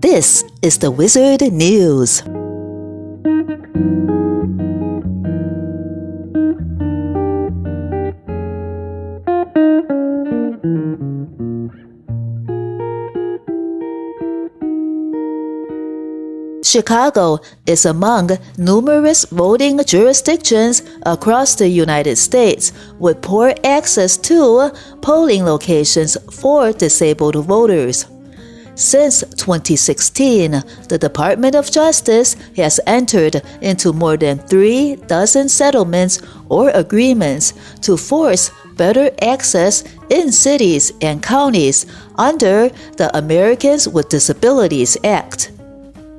This is the Wizard News. Chicago is among numerous voting jurisdictions across the United States with poor access to polling locations for disabled voters. Since 2016, the Department of Justice has entered into more than 3 dozen settlements or agreements to force better access in cities and counties under the Americans with Disabilities Act.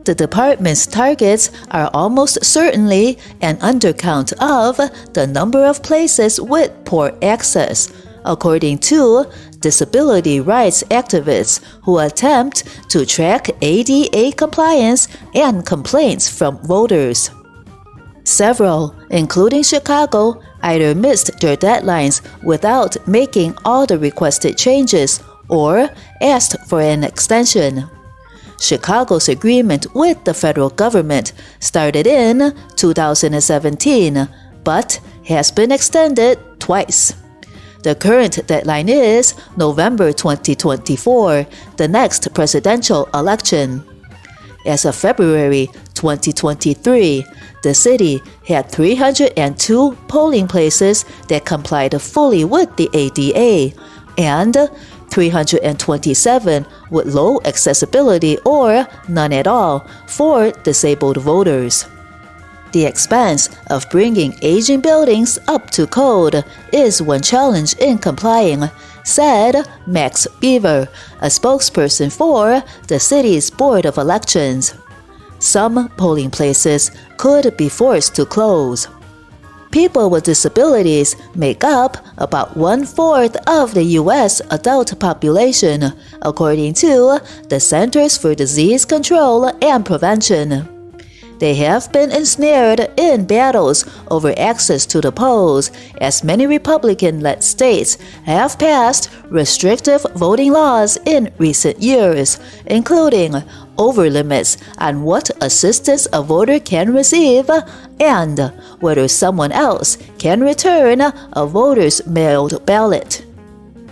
The department's targets are almost certainly an undercount of the number of places with poor access, according to disability rights activists who attempt to track ADA compliance and complaints from voters. Several, including Chicago, either missed their deadlines without making all the requested changes or asked for an extension. Chicago's agreement with the federal government started in 2017, but has been extended twice. The current deadline is November 2024, the next presidential election. As of February 2023, the city had 302 polling places that complied fully with the ADA, and 327 with low accessibility or none at all for disabled voters. The expense of bringing aging buildings up to code is one challenge in complying, said Max Beaver, a spokesperson for the city's Board of Elections. Some polling places could be forced to close. People with disabilities make up about 1/4 of the U.S. adult population, according to the Centers for Disease Control and Prevention. They have been ensnared in battles over access to the polls, as many Republican-led states have passed restrictive voting laws in recent years, including over limits on what assistance a voter can receive and whether someone else can return a voter's mailed ballot.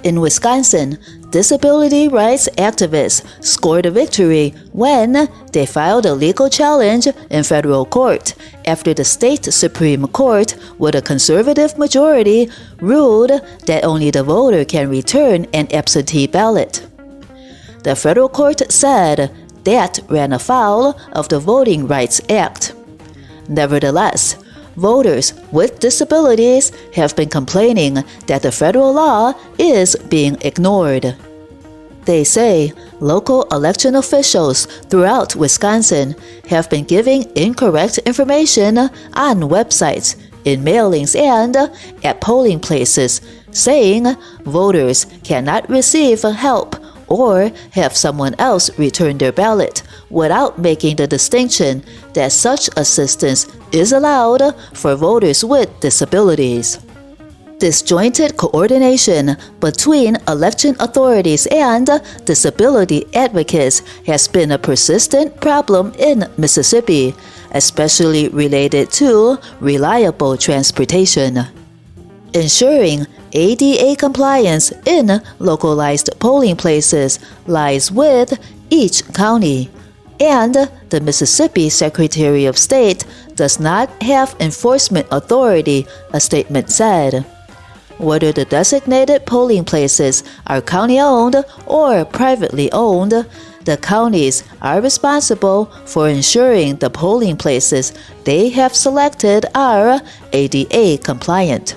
In Wisconsin, disability rights activists scored a victory when they filed a legal challenge in federal court after the state Supreme Court, with a conservative majority, ruled that only the voter can return an absentee ballot. The federal court said that ran afoul of the Voting Rights Act. Nevertheless, voters with disabilities have been complaining that the federal law is being ignored. They say local election officials throughout Wisconsin have been giving incorrect information on websites, in mailings, and at polling places, saying voters cannot receive help or have someone else return their ballot without making the distinction that such assistance is allowed for voters with disabilities. Disjointed coordination between election authorities and disability advocates has been a persistent problem in Mississippi, especially related to reliable transportation. Ensuring ADA compliance in localized polling places lies with each county, and the Mississippi Secretary of State does not have enforcement authority, a statement said. Whether the designated polling places are county-owned or privately owned, the counties are responsible for ensuring the polling places they have selected are ADA compliant.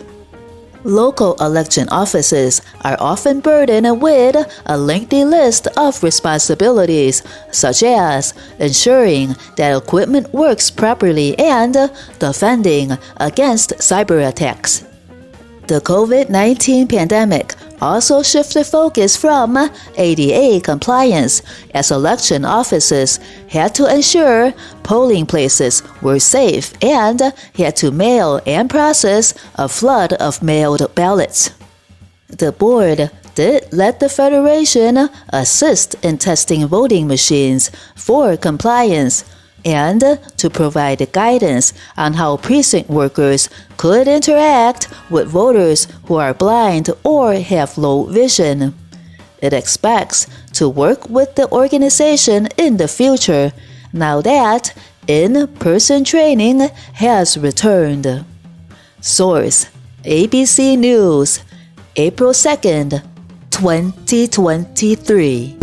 Local election offices are often burdened with a lengthy list of responsibilities, such as ensuring that equipment works properly and defending against cyber attacks. The COVID-19 pandemic also shifted focus from ADA compliance as election offices had to ensure polling places were safe and had to mail and process a flood of mailed ballots. The board did let the Federation assist in testing voting machines for compliance and to provide guidance on how precinct workers could interact with voters who are blind or have low vision. It expects to work with the organization in the future now that in-person training has returned. Source: ABC News, April 2nd, 2023.